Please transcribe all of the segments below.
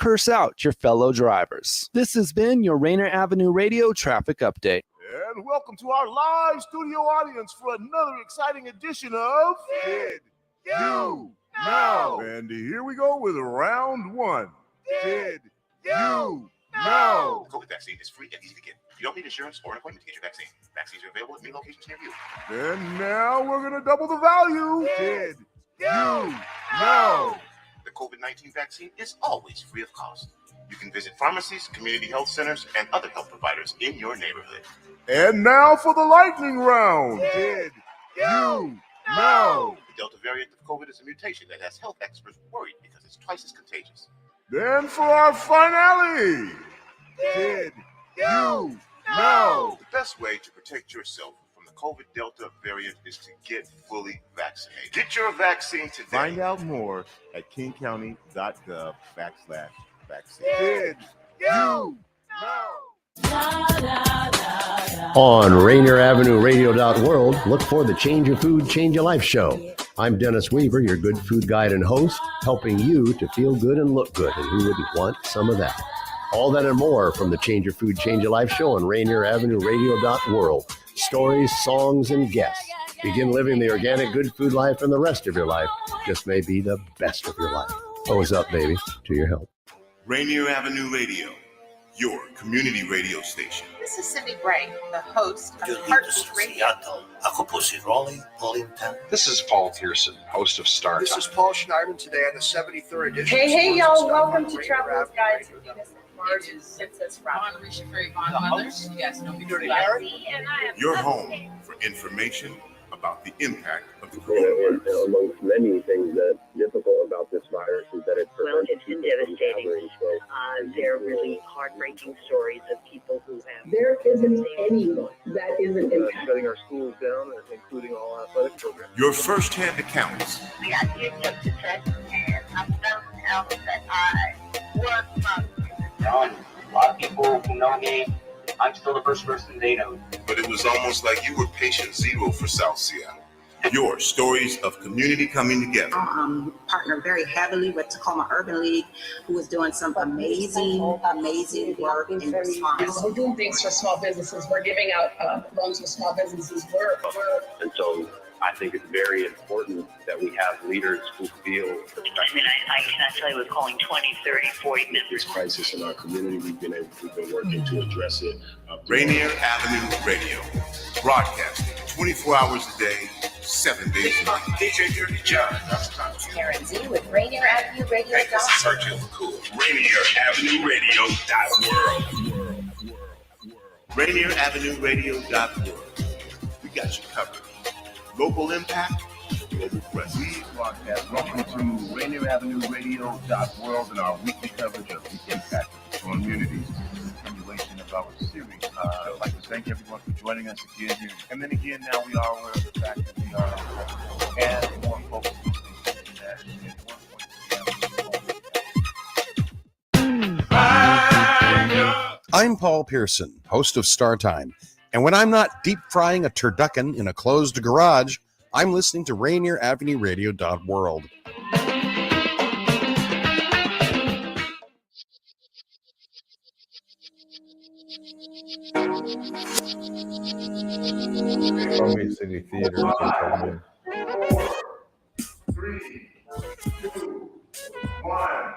curse out your fellow drivers. This has been your Rainier Avenue Radio Traffic Update. And welcome to our live studio audience for another exciting edition of Did You Know? And here we go with round one. Did you know? The COVID vaccine is free and easy to get. You don't need insurance or an appointment to get your vaccine. Vaccines are available at many locations near you. And now we're going to double the value. Did you know? The COVID-19 vaccine is always free of cost. You can visit pharmacies, community health centers, and other health providers in your neighborhood. And now for the lightning round. Did you know? The Delta variant of COVID is a mutation that has health experts worried because it's twice as contagious. Then for our finale. Did you know? The best way to protect yourself from the COVID Delta variant is to get fully vaccinated. Get your vaccine today. Find out more at kingcounty.gov/vaccine. Did you know? On RainierAvenueRadio.world, look for the Change Your Food, Change Your Life show. I'm Dennis Weaver, your good food guide and host, helping you to feel good and look good, and who wouldn't want some of that? All that and more from the Change Your Food, Change Your Life show on RainierAvenueRadio.world. Stories, songs, and guests. Begin living the organic good food life, and the rest of your life just may be the best of your life. Hose up, baby, to your health. Rainier Avenue Radio, your community radio station. This is Cindy Bray, the host of Heartbeat Radio. This is Paul Pearson, host of Star This Time. is Paul Schneiderman today on the 73rd edition. Hey, of y'all, Sports welcome on to Rainier Travelers Avenue Guides Radio. with Venus and Mars and Princess Robin. Yes, no, You dirty Larry? Your home for information about the impact of the And coronavirus. amongst many things that's difficult about this virus is that it prevents it's been devastating. They're really heartbreaking stories of people who have. There isn't anyone that isn't impacted. shutting our schools down, including all athletic programs. Your first-hand accounts. We got here to test, and I found out that I was positive. A lot of people who know me, I'm still the first person they know. But it was almost like you were patient zero for South Seattle. Your stories of community coming together. Partner very heavily with Tacoma Urban League, who is doing some amazing work in response. We're doing things for small businesses. We're giving out loans to small businesses. And so I think it's very important that we have leaders who feel. I cannot tell you, we're calling 20, 30, 40 members. Crisis in our community, we've been working to address it. Rainier Avenue Radio, broadcasting 24 hours a day, 7 days a week. DJ Dirty John. Karen Z with Rainier Avenue Radio. Searching for cool. RainierAvenueRadio.world. RainierAvenueRadio.world. We got you covered. Local impact, global presence. We broadcast. Welcome to RainierAvenueRadio.world and our weekly coverage of the impact of communities. Continuation of our series. I'd like to thank everyone for joining us again here. And then again, now we are aware of the fact that we are and more focused on things that I'm Paul Pearson, host of Star Time. And when I'm not deep frying a turducken in a closed garage, I'm listening to RainierAvenueRadio.world. City Theater. 3, 2, 1.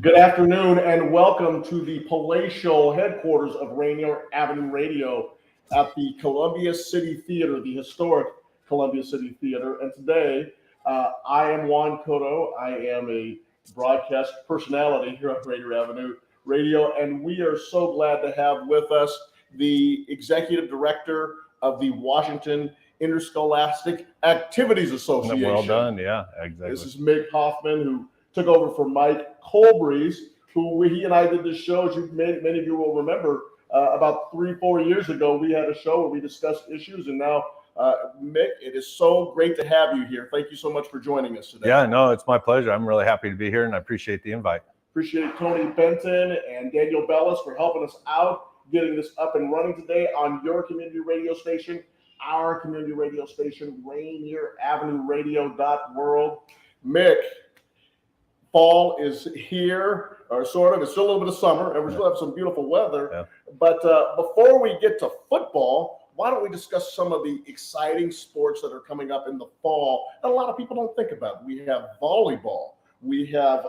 Good afternoon and welcome to the palatial headquarters of Rainier Avenue Radio at the Columbia City Theater, the historic Columbia City Theater. And today, I am Juan Cotto. I am a broadcast personality here at Rainier Avenue Radio, and we are so glad to have with us the executive director of the Washington Interscholastic Activities Association. Well done, yeah, exactly. This is Mick Hoffman, who took over for Mike Colbreeze, who he and I did this show, as many of you will remember, about 3-4 years ago. We had a show where we discussed issues, and now, Mick, it is so great to have you here. Thank you so much for joining us today. Yeah, no, it's my pleasure. I'm really happy to be here, and I appreciate the invite. Appreciate Tony Benton and Daniel Bellis for helping us out, getting this up and running today on your community radio station, our community radio station, RainierAvenueRadio.world. Mick, Fall is here, or sort of. It's still a little bit of summer, and we still have some beautiful weather. Yeah. But before we get to football, why don't we discuss some of the exciting sports that are coming up in the fall that a lot of people don't think about? We have volleyball. We have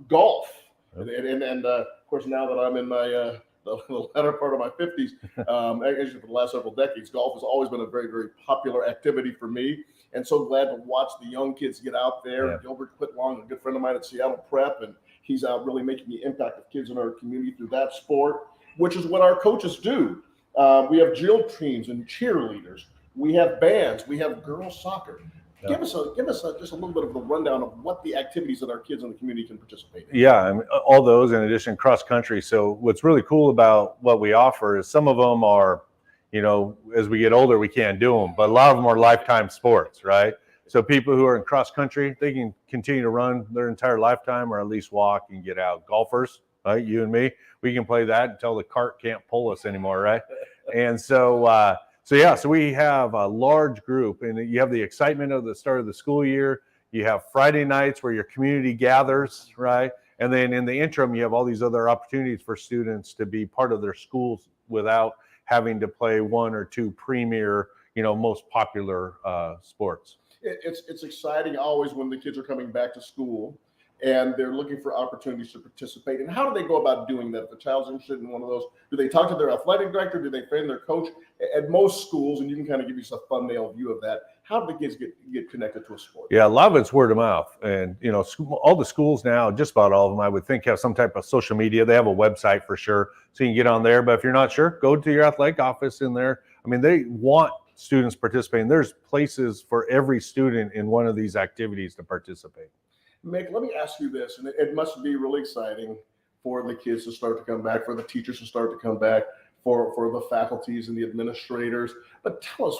golf. And of course, now that I'm in my the latter part of my 50s, actually for the last several decades, golf has always been a very, very popular activity for me. And so glad to watch the young kids get out there. Yeah. Gilbert Quittlong, a good friend of mine at Seattle Prep, and he's out really making the impact of kids in our community through that sport, which is what our coaches do. We have drill teams and cheerleaders. We have bands. We have girls soccer. Yeah. Give us just a little bit of a rundown of what the activities that our kids in the community can participate in. Yeah, I mean, all those in addition cross country. So what's really cool about what we offer is some of them are, as we get older, we can't do them, but a lot of them are lifetime sports, right? So people who are in cross country, they can continue to run their entire lifetime or at least walk and get out. Golfers, right? You and me, we can play that until the cart can't pull us anymore, right? And so we have a large group, and you have the excitement of the start of the school year. You have Friday nights where your community gathers, right? And then in the interim, you have all these other opportunities for students to be part of their schools without having to play one or two premier, most popular sports. It's exciting always when the kids are coming back to school and they're looking for opportunities to participate. And how do they go about doing that? If the child's interested in one of those, do they talk to their athletic director? Do they find their coach? At most schools, and you can kind of give yourself a thumbnail view of that, how do the kids get connected to a sport? Yeah, a lot of it's word of mouth. And, all the schools now, just about all of them, I would think, have some type of social media. They have a website for sure, so you can get on there. But if you're not sure, go to your athletic office in there. I mean, they want students participating. There's places for every student in one of these activities to participate. Mick, let me ask you this, and it must be really exciting for the kids to start to come back, for the teachers to start to come back, for the faculties and the administrators. But tell us,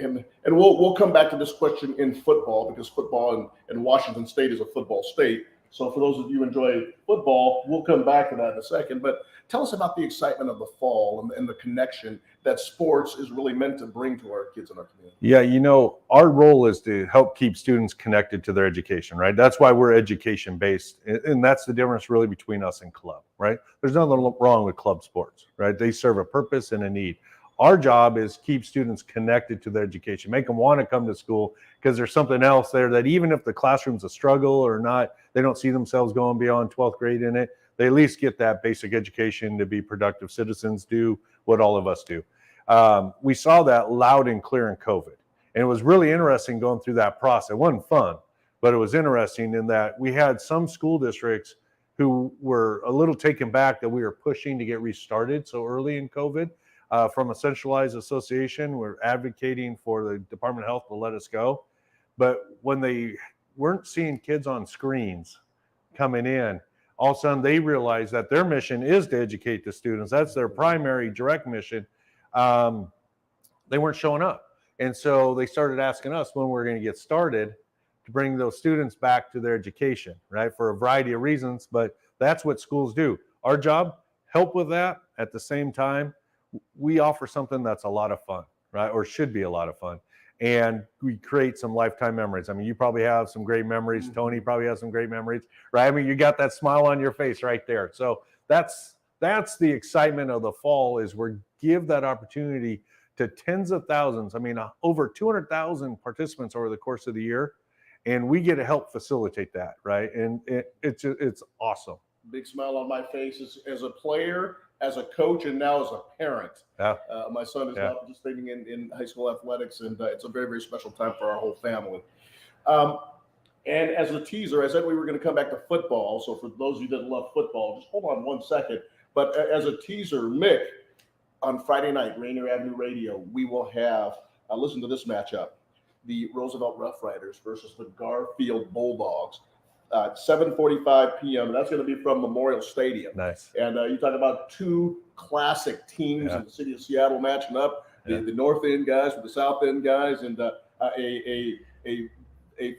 and we'll come back to this question in football, because football in Washington State is a football state. So for those of you who enjoy football, we'll come back to that in a second. But tell us about the excitement of the fall and the connection that sports is really meant to bring to our kids in our community. Yeah, our role is to help keep students connected to their education, right? That's why we're education based. And that's the difference really between us and club, right? There's nothing wrong with club sports, right? They serve a purpose and a need. Our job is keep students connected to their education, make them want to come to school, because there's something else there that even if the classroom's a struggle or not, they don't see themselves going beyond 12th grade in it. They at least get that basic education to be productive citizens, do what all of us do. We saw that loud and clear in COVID. And it was really interesting going through that process. It wasn't fun, but it was interesting in that we had some school districts who were a little taken back that we were pushing to get restarted so early in COVID. From a centralized association, we're advocating for the Department of Health to let us go. But when they weren't seeing kids on screens coming in, all of a sudden they realized that their mission is to educate the students. That's their primary direct mission. They weren't showing up. And so they started asking us when we're going to get started to bring those students back to their education, right? For a variety of reasons, but that's what schools do. Our job, help with that. At the same time, we offer something that's a lot of fun, right? Or should be a lot of fun. And we create some lifetime memories. I mean, you probably have some great memories. Tony probably has some great memories, right? I mean, you got that smile on your face right there. So that's the excitement of the fall, is we give that opportunity to tens of thousands. I mean, over 200,000 participants over the course of the year. And we get to help facilitate that, right? And it's awesome. Big smile on my face as a player, as a coach, and now as a parent. Yeah. My son is now participating in high school athletics, and it's a very, very special time for our whole family. And as a teaser, I said we were going to come back to football. So for those of you that love football, just hold on 1 second. But as a teaser, Mick, on Friday night, Rainier Avenue Radio, we will have, listen to this matchup, the Roosevelt Rough Riders versus the Garfield Bulldogs. 7:45 p.m. That's going to be from Memorial Stadium. Nice. And you talk about two classic teams in the city of Seattle matching up, the North End guys with the South End guys, and a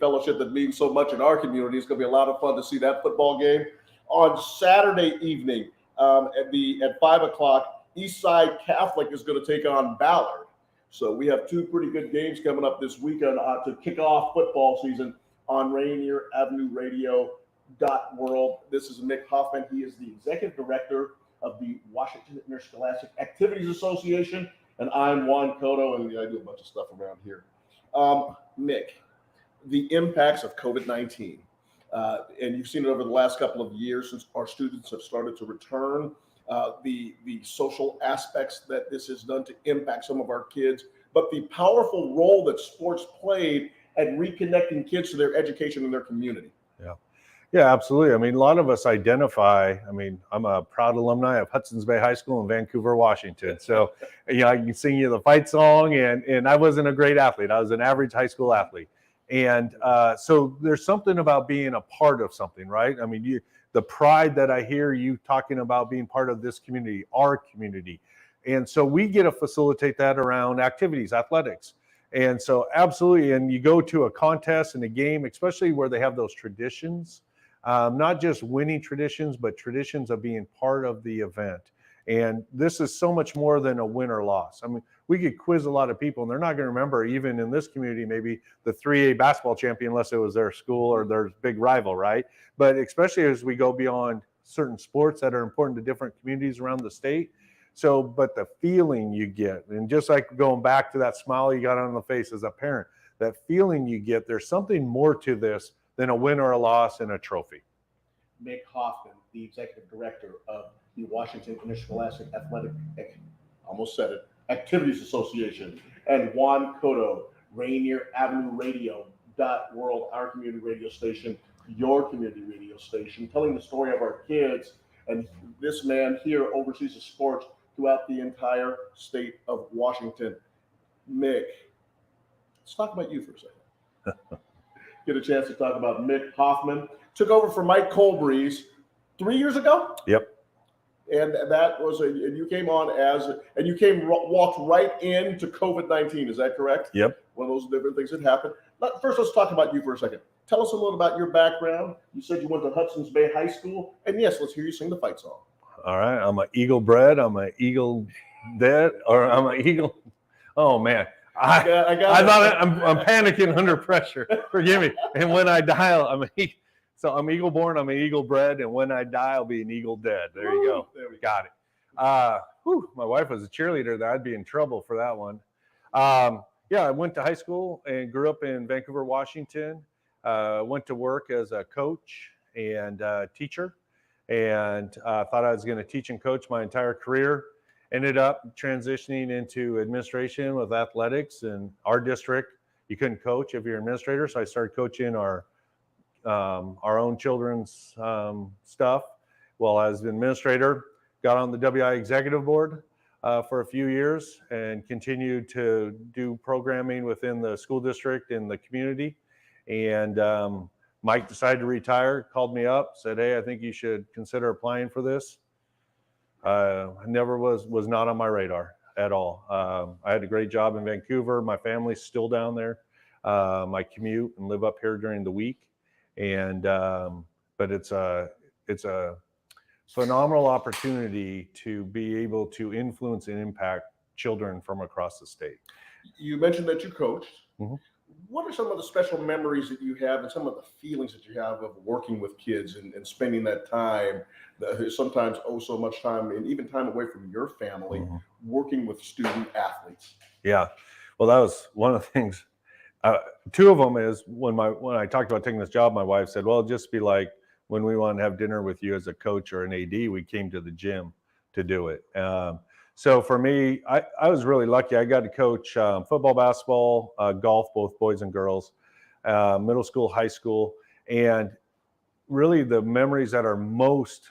fellowship that means so much in our community. It's going to be a lot of fun to see that football game. On Saturday evening at 5 o'clock, Eastside Catholic is going to take on Ballard. So we have two pretty good games coming up this weekend to kick off football season on Rainier Avenue Radio World. This is Mick Hoffman. He is the executive director of the Washington Interscholastic Activities Association, and I'm Juan Cotto, and I do a bunch of stuff around here. Mick, the impacts of COVID-19, and you've seen it over the last couple of years since our students have started to return, the social aspects that this has done to impact some of our kids, but the powerful role that sports played at reconnecting kids to their education and their community. Yeah, absolutely. I mean, a lot of us identify, I mean, I'm a proud alumni of Hudson's Bay High School in Vancouver, Washington. So, you know, I can sing you the fight song, and I wasn't a great athlete. I was an average high school athlete. And so there's something about being a part of something, right? I mean, the pride that I hear you talking about being part of this community, our community. And so we get to facilitate that around activities, athletics. And so absolutely, and you go to a contest and a game, especially where they have those traditions, not just winning traditions, but traditions of being part of the event. And this is so much more than a win or loss. I mean, we could quiz a lot of people and they're not going to remember, even in this community, maybe the 3A basketball champion, unless it was their school or their big rival, right? But especially as we go beyond certain sports that are important to different communities around the state. So, but the feeling you get, and just like going back to that smile you got on the face as a parent, that feeling you get, there's something more to this than a win or a loss and a trophy. Mick Hoffman, the executive director of the Washington Interscholastic Athletic, almost said it, Activities Association, and Juan Cotto, Rainier Avenue Radio World, our community radio station, your community radio station, telling the story of our kids. And this man here oversees the sports throughout the entire state of Washington. Mick, let's talk about you for a second. Get a chance to talk about Mick Hoffman. Took over for Mike Colbreeze 3 years ago. Yep. And that was, and you came on walked right into COVID-19. Is that correct? Yep. One of those different things that happened. First, let's talk about you for a second. Tell us a little about your background. You said you went to Hudson's Bay High School, and yes, let's hear you sing the fight song. All right, I'm an Eagle bred. I'm an Eagle dead, or I'm an Eagle. Oh man, I thought I'm panicking under pressure. Forgive me. And when I dial, I'm Eagle born. I'm an Eagle bred, and when I die, I'll be an Eagle dead. There you go. There we Got it. My wife was a cheerleader. I'd be in trouble for that one. Yeah, I went to high school and grew up in Vancouver, Washington. Went to work as a coach and teacher, and thought I was going to teach and coach my entire career. Ended up transitioning into administration with athletics. In our district, you couldn't coach if you're an administrator, so I started coaching our own children's stuff. While I was an administrator, got on the WIAA executive board for a few years and continued to do programming within the school district and the community. And Mike decided to retire, called me up, said, "Hey, I think you should consider applying for this." I never was not on my radar at all. I had a great job in Vancouver. My family's still down there. I commute and live up here during the week. And but it's a phenomenal opportunity to be able to influence and impact children from across the state. You mentioned that you coached. Mm-hmm. What are some of the special memories that you have and some of the feelings that you have of working with kids and spending that time, sometimes so much time, and even time away from your family, mm-hmm. working with student athletes? Yeah, well, that was one of the things. Two of them is when I talked about taking this job, my wife said, "Well, it'd just be like when we want to have dinner with you as a coach or an AD, we came to the gym to do it." So for me, I was really lucky. I got to coach football, basketball, golf, both boys and girls, middle school, high school. And really the memories that are most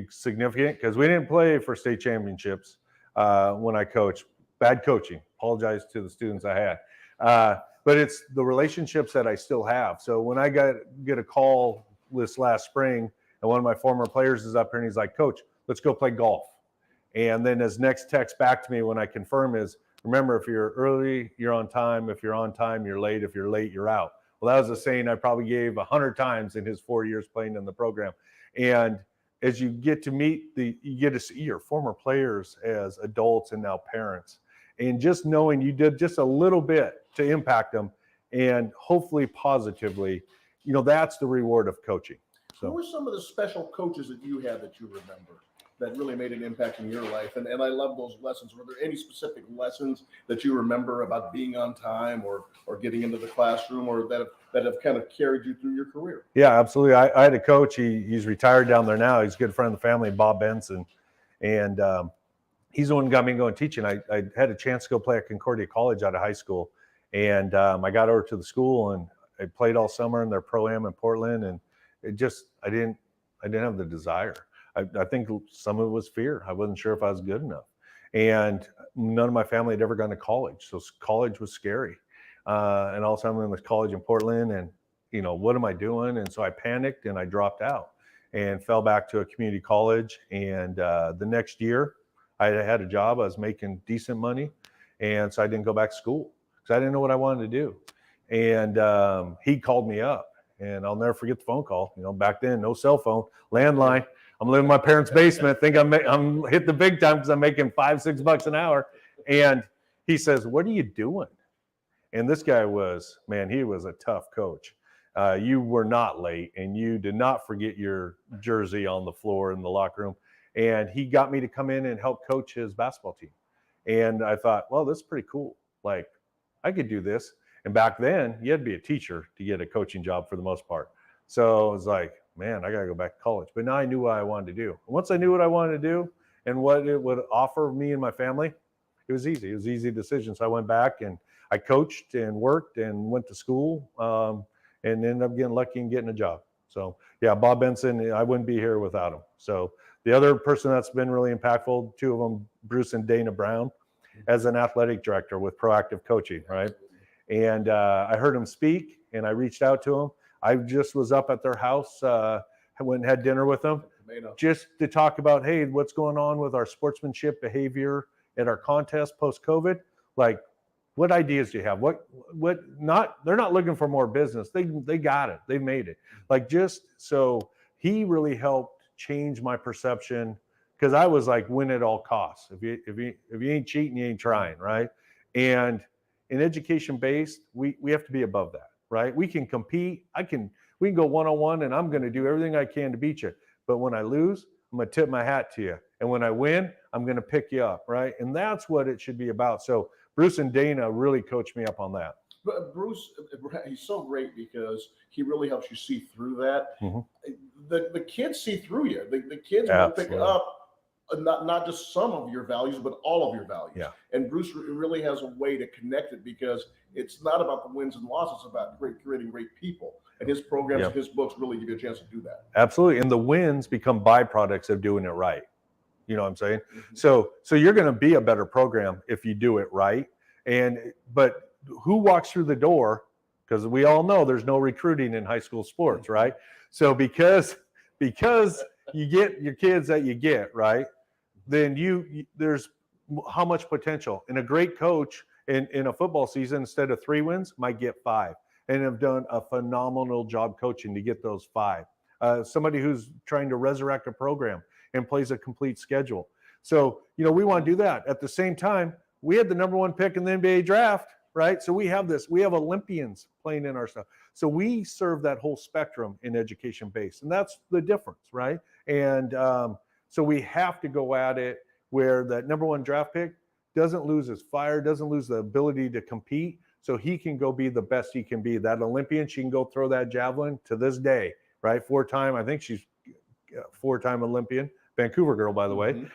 significant, because we didn't play for state championships when I coached. Bad coaching. Apologize to the students I had. But it's the relationships that I still have. So when I get a call this last spring, and one of my former players is up here and he's like, "Coach, let's go play golf." And then his next text back to me when I confirm is, "Remember, if you're early, you're on time. If you're on time, you're late. If you're late, you're out." Well, that was a saying I probably gave 100 times in his 4 years playing in the program. And as you get to you get to see your former players as adults and now parents. And just knowing you did just a little bit to impact them and hopefully positively, that's the reward of coaching. So, who were some of the special coaches that you had that you remember that really made an impact in your life? And I love those lessons. Were there any specific lessons that you remember about being on time or getting into the classroom, or that have kind of carried you through your career? Yeah, absolutely. I had a coach. He's retired down there now. He's a good friend of the family, Bob Benson. And he's the one who got me going teaching. I had a chance to go play at Concordia College out of high school. And I got over to the school and I played all summer in their pro-am in Portland. And it just, I didn't have the desire. I think some of it was fear. I wasn't sure if I was good enough. And none of my family had ever gone to college. So college was scary. And all of a sudden I'm in this college in Portland and, you know, what am I doing? And so I panicked and I dropped out and fell back to a community college. And the next year I had a job. I was making decent money. And so I didn't go back to school because I didn't know what I wanted to do. And he called me up, and I'll never forget the phone call. You know, back then, no cell phone, landline. I'm living in my parents' basement. Think I'm hit the big time because I'm making $5-6 an hour. And he says, "What are you doing?" And this guy was, man, he was a tough coach. You were not late, and you did not forget your jersey on the floor in the locker room. And he got me to come in and help coach his basketball team. And I thought, well, this is pretty cool. Like, I could do this. And back then, you had to be a teacher to get a coaching job for the most part. So I was like, man, I got to go back to college. But now I knew what I wanted to do. And once I knew what I wanted to do and what it would offer me and my family, it was easy. It was an easy decision. So I went back and I coached and worked and went to school and ended up getting lucky and getting a job. So, yeah, Bob Benson, I wouldn't be here without him. So the other person that's been really impactful, two of them, Bruce and Dana Brown, as an athletic director with Proactive Coaching, right? And I heard him speak, and I reached out to him. I just was up at their house, went and had dinner with them, just to talk about, hey, what's going on with our sportsmanship behavior at our contest post-COVID? Like, what ideas do you have? They're not looking for more business. They got it. They made it. Like, just so he really helped change my perception, because I was like, win at all costs. If you ain't cheating, you ain't trying, right? And in education based, we have to be above that, right? We can compete. We can go one-on-one, and I'm going to do everything I can to beat you. But when I lose, I'm going to tip my hat to you. And when I win, I'm going to pick you up, right? And that's what it should be about. So Bruce and Dana really coached me up on that. But Bruce, he's so great because he really helps you see through that. Mm-hmm. The kids see through you. The kids will pick up not just some of your values, but all of your values. Yeah. And Bruce really has a way to connect it, because it's not about the wins and losses. It's about creating great people. And his programs, his books really give you a chance to do that. Absolutely. And the wins become byproducts of doing it right. You know what I'm saying? Mm-hmm. So you're going to be a better program if you do it right. But who walks through the door? Because we all know there's no recruiting in high school sports, right? So because you get your kids that you get, right, then there's how much potential. And a great coach in a football season, instead of 3 wins, might get 5, and have done a phenomenal job coaching to get those 5. Somebody who's trying to resurrect a program and plays a complete schedule. So, we want to do that. At the same time, we had the number 1 pick in the NBA draft, right? So we have Olympians playing in our stuff. So we serve that whole spectrum in education base, and that's the difference, right? And so we have to go at it where that number 1 draft pick doesn't lose his fire, doesn't lose the ability to compete, so he can go be the best he can be. That Olympian, she can go throw that javelin to this day, right? 4-time, I think she's 4-time Olympian, Vancouver girl, by the way,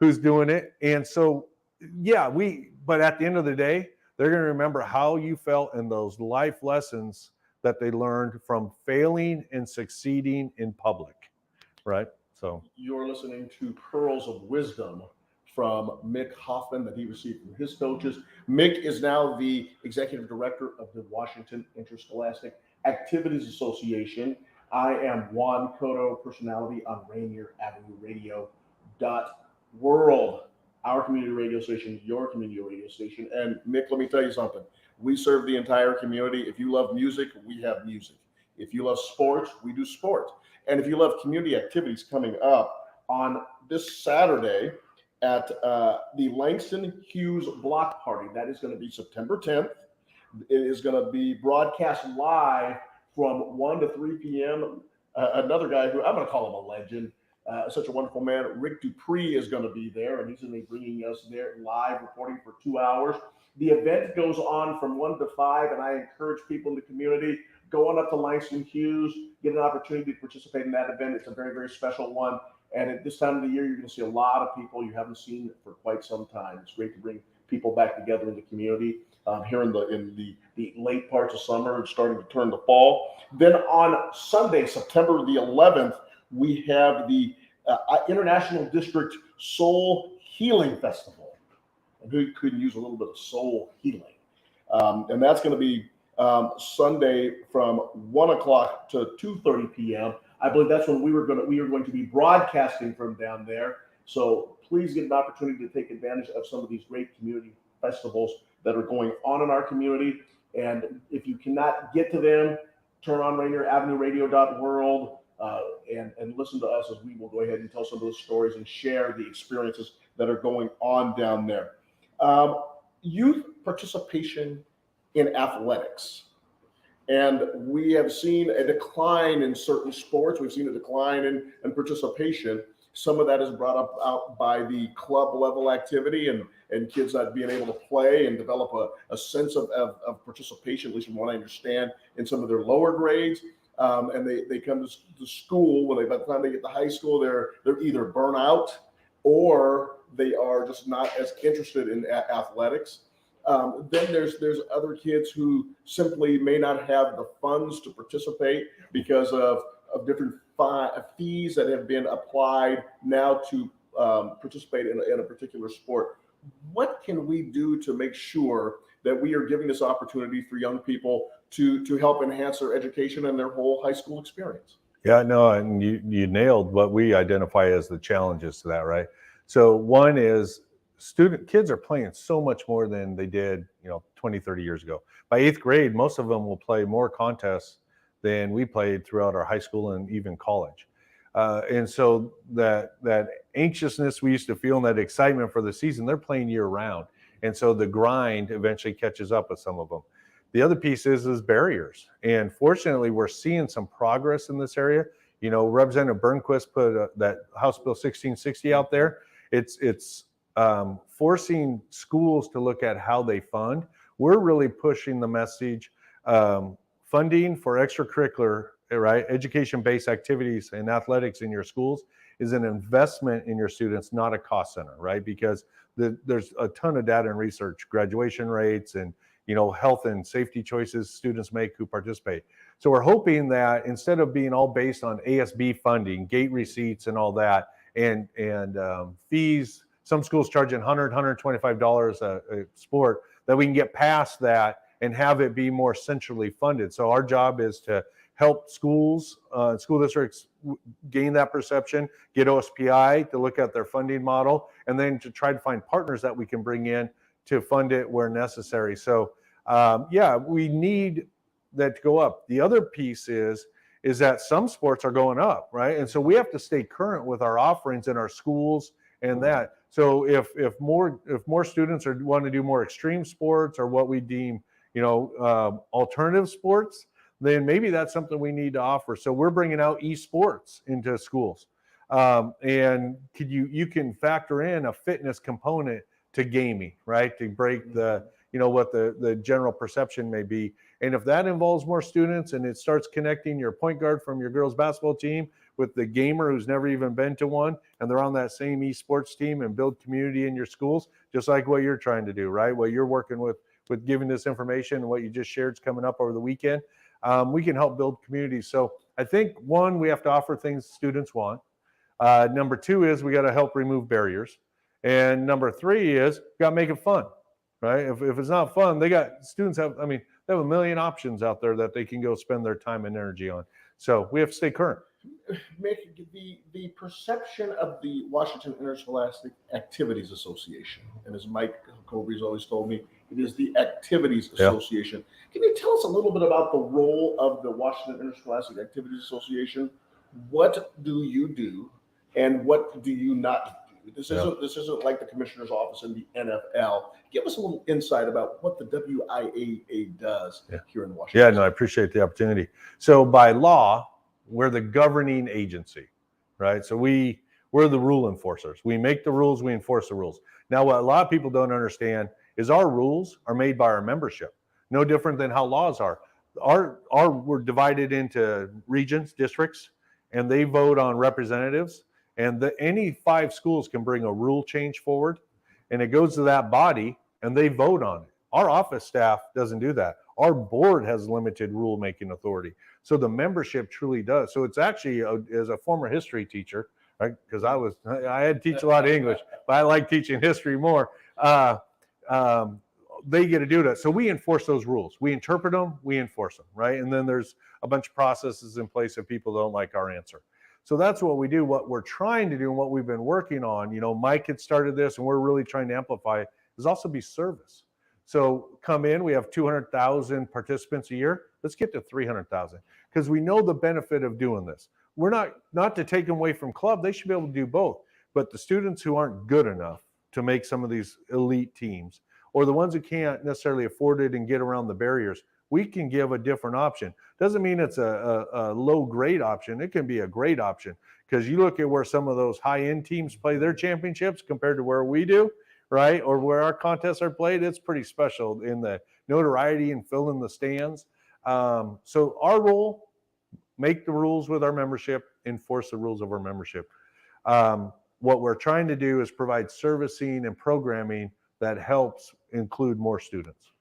who's doing it. And so, but at the end of the day, they're going to remember how you felt and those life lessons that they learned from failing and succeeding in public, right? So you're listening to Pearls of Wisdom from Mick Hoffman that he received from his coaches. Mick is now the executive director of the Washington Interscholastic Activities Association. I am Juan Cotto, personality on Rainier Avenue Radio .world. Our community radio station, your community radio station. And Mick, let me tell you something. We serve the entire community. If you love music, we have music. If you love sports, we do sports. And if you love community activities, coming up on this Saturday at the Langston Hughes Block Party, that is going to be September 10th. It is going to be broadcast live from 1 to 3 p.m. another guy who I'm going to call him a legend, such a wonderful man. Rick Dupree is going to be there, and he's going to be bringing us there live reporting for 2 hours. The event goes on from 1 to 5, and I encourage people in the community, go on up to Langston Hughes, get an opportunity to participate in that event. It's a very, very special one. And at this time of the year, you're going to see a lot of people you haven't seen for quite some time. It's great to bring people back together in the community here in the late parts of summer and starting to turn to fall. Then on Sunday, September the 11th, we have the International District Soul Healing Festival. And who couldn't use a little bit of soul healing? And that's going to be Sunday from 1 o'clock to 2:30 p.m. I believe that's when we are going to be broadcasting from down there. So please get an opportunity to take advantage of some of these great community festivals that are going on in our community. And if you cannot get to them, turn on RainierAvenueRadio.world and listen to us as we will go ahead and tell some of those stories and share the experiences that are going on down there. Youth participation in athletics. And we have seen a decline in certain sports. We've seen a decline in participation. Some of that is brought out by the club level activity and kids not being able to play and develop a sense of participation, at least from what I understand, in some of their lower grades. And they come to school by the time they get to high school, they're either burnt out or they are just not as interested in athletics. Then there's other kids who simply may not have the funds to participate because of different fees that have been applied now to participate in a particular sport. What can we do to make sure that we are giving this opportunity for young people to help enhance their education and their whole high school experience? Yeah, no, and you nailed what we identify as the challenges to that, right? So one is kids are playing so much more than they did, 20, 30 years ago. By 8th grade, most of them will play more contests than we played throughout our high school and even college. And so that anxiousness we used to feel and that excitement for the season, they're playing year round. And so the grind eventually catches up with some of them. The other piece is barriers. And fortunately, we're seeing some progress in this area. Representative Burnquist put that House Bill 1660 out there. It's forcing schools to look at how they fund. We're really pushing the message, funding for extracurricular, right, education-based activities and athletics in your schools is an investment in your students, not a cost center, right? Because there's a ton of data and research, graduation rates and health and safety choices students make who participate. So we're hoping that instead of being all based on ASB funding, gate receipts and all that, and fees, some schools charging $100, $125 a sport, that we can get past that and have it be more centrally funded. So our job is to help schools, school districts gain that perception, get OSPI to look at their funding model, and then to try to find partners that we can bring in to fund it where necessary. So we need that to go up. The other piece is that some sports are going up, right? And so we have to stay current with our offerings in our schools and that. So if more students want to do more extreme sports or what we deem, alternative sports, then maybe that's something we need to offer. So we're bringing out esports into schools, and you can factor in a fitness component to gaming, right? To break the what the general perception may be. And if that involves more students and it starts connecting your point guard from your girls basketball team with the gamer who's never even been to one, and they're on that same esports team and build community in your schools, just like what you're trying to do, right? What you're working with giving this information and what you just shared is coming up over the weekend. We can help build communities. So I think, one, we have to offer things students want. Number two is we got to help remove barriers. And number three is we got to make it fun, right? If it's not fun, they have a million options out there that they can go spend their time and energy on. So we have to stay current. Mick, the perception of the Washington Interscholastic Activities Association, and as Mike Colby's always told me, it is the Activities Association. Yeah. Can you tell us a little bit about the role of the Washington Interscholastic Activities Association? What do you do, and what do you not do? This isn't like the commissioner's office in the NFL. Give us a little insight about what the WIAA does here in Washington. Yeah, no, I appreciate the opportunity. So by law, We're the governing agency, right? So we're the rule enforcers. We make the rules, we enforce the rules. Now, what a lot of people don't understand is our rules are made by our membership. No different than how laws are. We're divided into regions, districts, and they vote on representatives. And any 5 schools can bring a rule change forward, and it goes to that body, and they vote on it. Our office staff doesn't do that. Our board has limited rule-making authority. So the membership truly does. So it's actually, as a former history teacher, right? Because I had to teach a lot of English, but I like teaching history more. They get to do that. So we enforce those rules. We interpret them, we enforce them, right? And then there's a bunch of processes in place if people don't like our answer. So that's what we do. What we're trying to do and what we've been working on, Mike had started this and we're really trying to amplify, is also be service. So come in, we have 200,000 participants a year. Let's get to 300,000 because we know the benefit of doing this. We're not to take them away from club. They should be able to do both. But the students who aren't good enough to make some of these elite teams, or the ones who can't necessarily afford it and get around the barriers, we can give a different option. Doesn't mean it's a low grade option. It can be a great option because you look at where some of those high end teams play their championships compared to where we do, right? Or where our contests are played, it's pretty special in the notoriety and filling the stands. So our role, make the rules with our membership, enforce the rules of our membership. What we're trying to do is provide servicing and programming that helps include more students.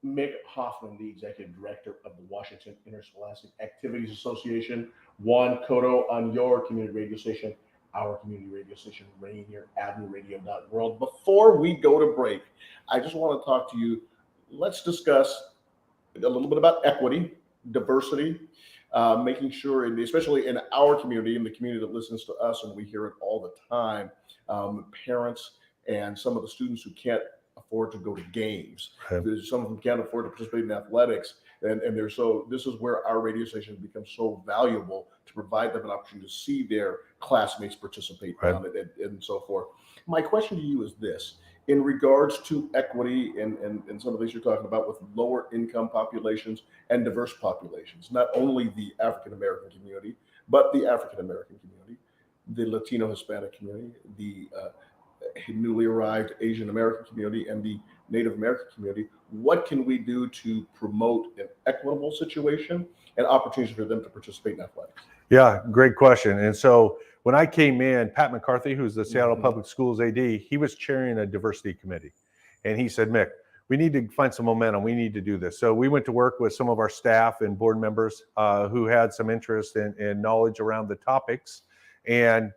Mick Hoffman, the Executive Director of the Washington Interscholastic Activities Association, Juan Cotto on your community radio station, our community radio station, Rainier Avenue Radio.world. Before we go to break, I just want to talk to you. Let's discuss a little bit about equity, diversity, making sure, and especially in our community, in the community that listens to us, and we hear it all the time, parents and some of the students who can't afford to go to games. Okay. Some of them can't afford to participate in athletics. And this is where our radio station becomes so valuable to provide them an opportunity to see their classmates participate on it and so forth. My question to you is this: in regards to equity and some of the things you're talking about with lower income populations and diverse populations, not only the African-American community, but the African-American community, the Latino Hispanic community, the newly arrived Asian American community, and the Native American community, what can we do to promote an equitable situation and opportunities for them to participate in athletics? Yeah, great question. And so when I came in, Pat McCarthy, who's the Seattle Public Schools AD, he was chairing a diversity committee. And he said, Mick, we need to find some momentum. We need to do this. So we went to work with some of our staff and board members who had some interest and knowledge around the topics, and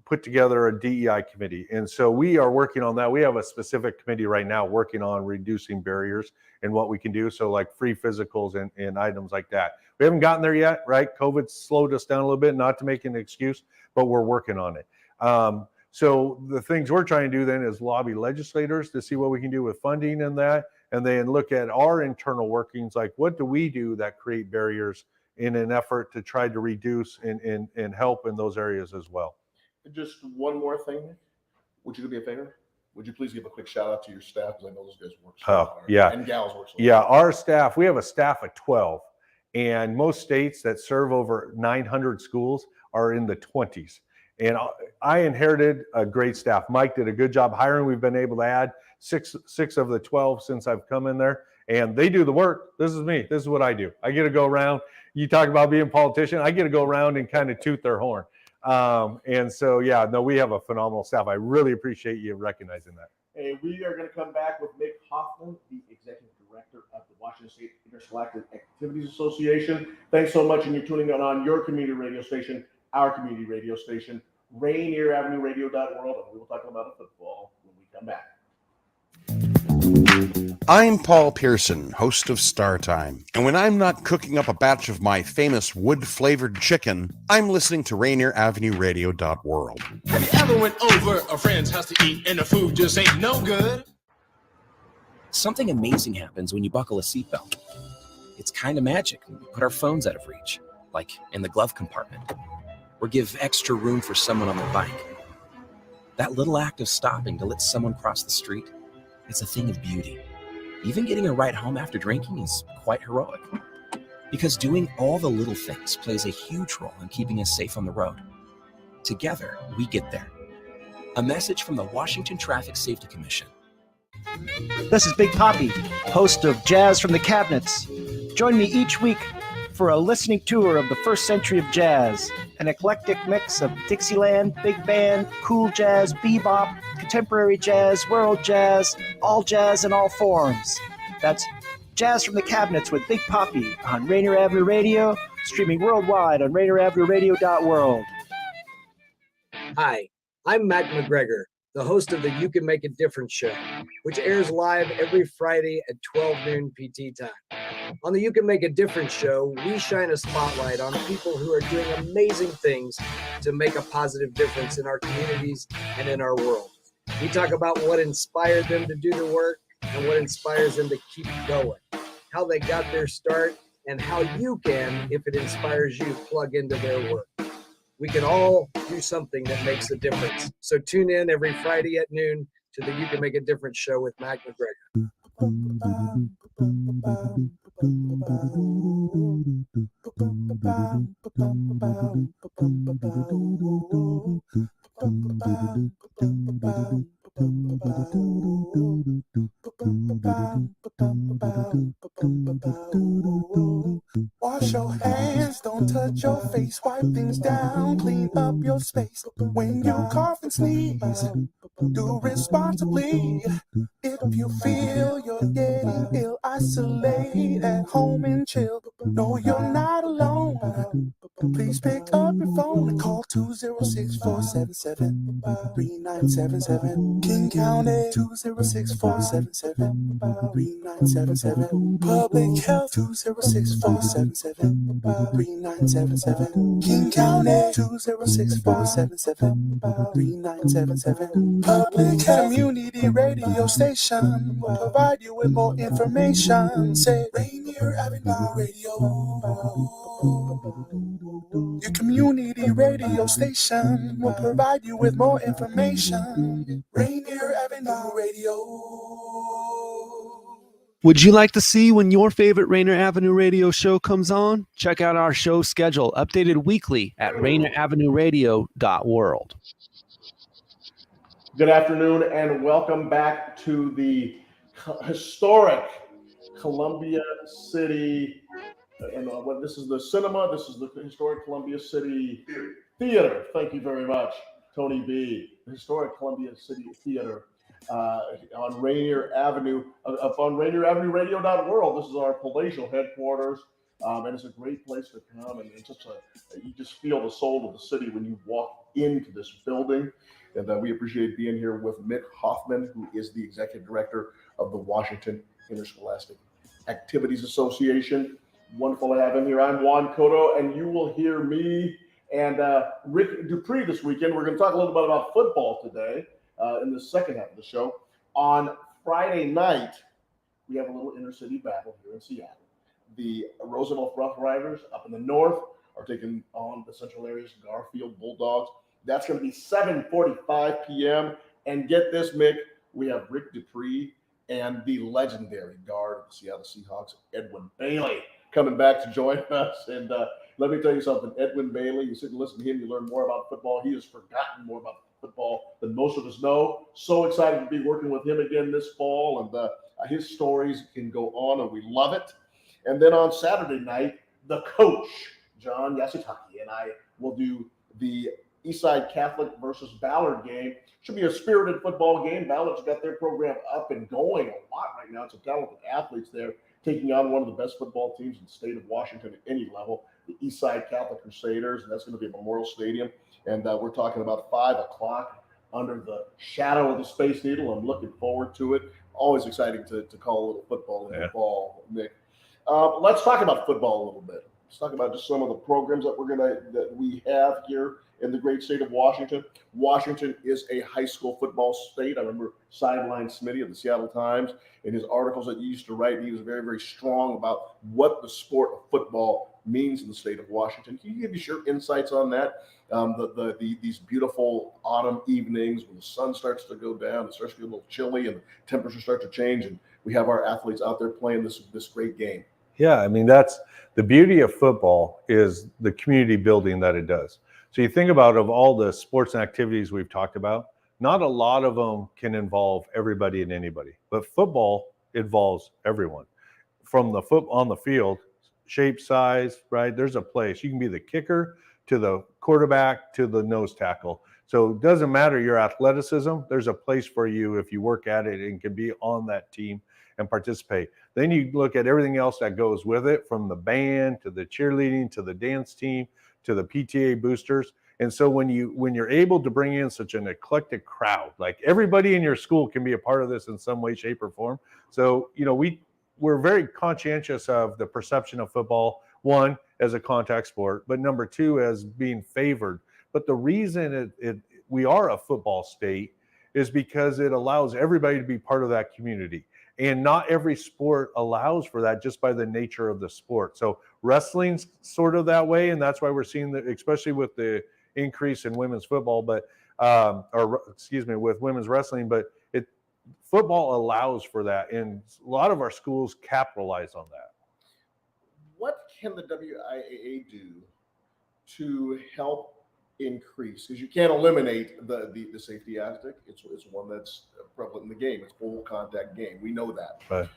put together a DEI committee. And so we are working on that. We have a specific committee right now working on reducing barriers and what we can do. So like free physicals and items like that. We haven't gotten there yet, right? COVID slowed us down a little bit, not to make an excuse, but we're working on it. So the things we're trying to do then is lobby legislators to see what we can do with funding and that, and then look at our internal workings, like what do we do that create barriers in an effort to try to reduce and help in those areas as well. Just one more thing. Would you do me a favor? Would you please give a quick shout out to your staff? Because I know those guys work so hard. Yeah. And gals work so hard. Yeah, our staff, we have a staff of 12. And most states that serve over 900 schools are in the 20s. And I inherited a great staff. Mike did a good job hiring. We've been able to add six of the 12 since I've come in there. And they do the work. This is me. This is what I do. I get to go around. You talk about being a politician. I get to go around and kind of toot their horn. And so, yeah, no, we have a phenomenal staff. I really appreciate you recognizing that. Hey, we are going to come back with Mick Hoffman, the Executive Director of the Washington State Interscholastic Activities Association. Thanks so much, and you're tuning in on your community radio station, our community radio station, Rainier Avenue Radio.world, and we will talk about football when we come back. I'm Paul Pearson, host of Star Time, and when I'm not cooking up a batch of my famous wood-flavored chicken, I'm listening to Rainier Avenue Radio.world. Have you ever went over a friend's house to eat and the food just ain't no good? Something amazing happens when you buckle a seatbelt. It's kind of magic when we put our phones out of reach, like in the glove compartment, or give extra room for someone on their bike. That little act of stopping to let someone cross the street, it's a thing of beauty. Even getting a ride home after drinking is quite heroic. Because doing all the little things plays a huge role in keeping us safe on the road. Together, we get there. A message from the Washington Traffic Safety Commission. This is Big Poppy, host of Jazz from the Cabinets. Join me each week for a listening tour of the first century of jazz, an eclectic mix of Dixieland, big band, cool jazz, bebop, contemporary jazz, world jazz, all jazz in all forms. That's Jazz from the Cabinets with Big Poppy on Rainier Avenue Radio, streaming worldwide on RainierAvenueRadio.world. Hi, I'm Mac McGregor, the host of the You Can Make a Difference show, which airs live every Friday at 12 noon PT time. On the You Can Make a Difference show, we shine a spotlight on people who are doing amazing things to make a positive difference in our communities and in our world. We talk about what inspired them to do the work and what inspires them to keep going, how they got their start, and how you can, if it inspires you, plug into their work. We can all do something that makes a difference. So tune in every Friday at noon to the You Can Make a Difference show with Mac McGregor. Wash your hands, don't touch your face, wipe things down, clean up your space. When you cough and sneeze, do responsibly. If you feel you're getting ill, isolate at home and chill. No, you're not alone. Please pick up your phone and call 206-477-3977. King County 206-477-3977. Public Health 206-477-3977. King County 206-477-3977. Public Health Community Radio Station will provide you with more information. Say Rainier Avenue Radio. Your community radio station will provide you with more information. Rainier Avenue Radio. Would you like to see when your favorite Rainier Avenue Radio show comes on? Check out our show schedule, updated weekly at RainierAvenueRadio.world. Good afternoon and welcome back to the historic Columbia City. And this is the cinema. This is the historic Columbia City Theater. Thank you very much, Tony B. The historic Columbia City Theater on Rainier Avenue, up on RainierAvenueRadio.world. This is our palatial headquarters, and it's a great place to come. And it's just you just feel the soul of the city when you walk into this building. And we appreciate being here with Mick Hoffman, who is the executive director of the Washington Interscholastic Activities Association. Wonderful to have him here. I'm Juan Cotto, and you will hear me and Rick Dupree this weekend. We're going to talk a little bit about football today in the second half of the show. On Friday night, we have a little intercity battle here in Seattle. The Roosevelt Rough Riders up in the north are taking on the Central Area's Garfield Bulldogs. That's going to be 7:45 p.m. And get this, Mick, we have Rick Dupree and the legendary guard of the Seattle Seahawks, Edwin Bailey, coming back to join us. And let me tell you something, Edwin Bailey, you sit and listen to him, you learn more about football. He has forgotten more about football than most of us know. So excited to be working with him again this fall. And his stories can go on, and we love it. And then on Saturday night, the coach, John Yasutaki, and I will do the Eastside Catholic versus Ballard game. Should be a spirited football game. Ballard's got their program up and going a lot right now. It's a talented athletes there, taking on one of the best football teams in the state of Washington at any level, the Eastside Catholic Crusaders, and that's going to be at Memorial Stadium. And we're talking about 5 o'clock under the shadow of the Space Needle. I'm looking forward to it. Always exciting to call a little football in the fall, Nick. Let's talk about football a little bit. Let's talk about just some of the programs that we have here in the great state of Washington. Washington is a high school football state. I remember Sideline Smitty of the Seattle Times, in his articles that he used to write, he was very, very strong about what the sport of football means in the state of Washington. Can you give us your insights on that? These beautiful autumn evenings when the sun starts to go down, it starts to get a little chilly and the temperatures start to change, and we have our athletes out there playing this great game. Yeah, I mean, that's the beauty of football, is the community building that it does. So you think about, of all the sports and activities we've talked about, not a lot of them can involve everybody and anybody, but football involves everyone. From the foot on the field, shape, size, right? There's a place. You can be the kicker to the quarterback to the nose tackle. So it doesn't matter your athleticism. There's a place for you if you work at it and can be on that team and participate. Then you look at everything else that goes with it, from the band to the cheerleading to the dance team to the PTA boosters. And so when you're able to bring in such an eclectic crowd, like everybody in your school can be a part of this in some way, shape, or form. So, we're very conscientious of the perception of football, one, as a contact sport, but number two, as being favored. But the reason we are a football state is because it allows everybody to be part of that community. And not every sport allows for that, just by the nature of the sport. So wrestling's sort of that way, and that's why we're seeing that, especially with the increase in women's football, with women's wrestling, but football allows for that, and a lot of our schools capitalize on that. What can the WIAA do to help increase? Because you can't eliminate the safety aspect. It's one that's prevalent in the game. It's full contact game. We know that. Right.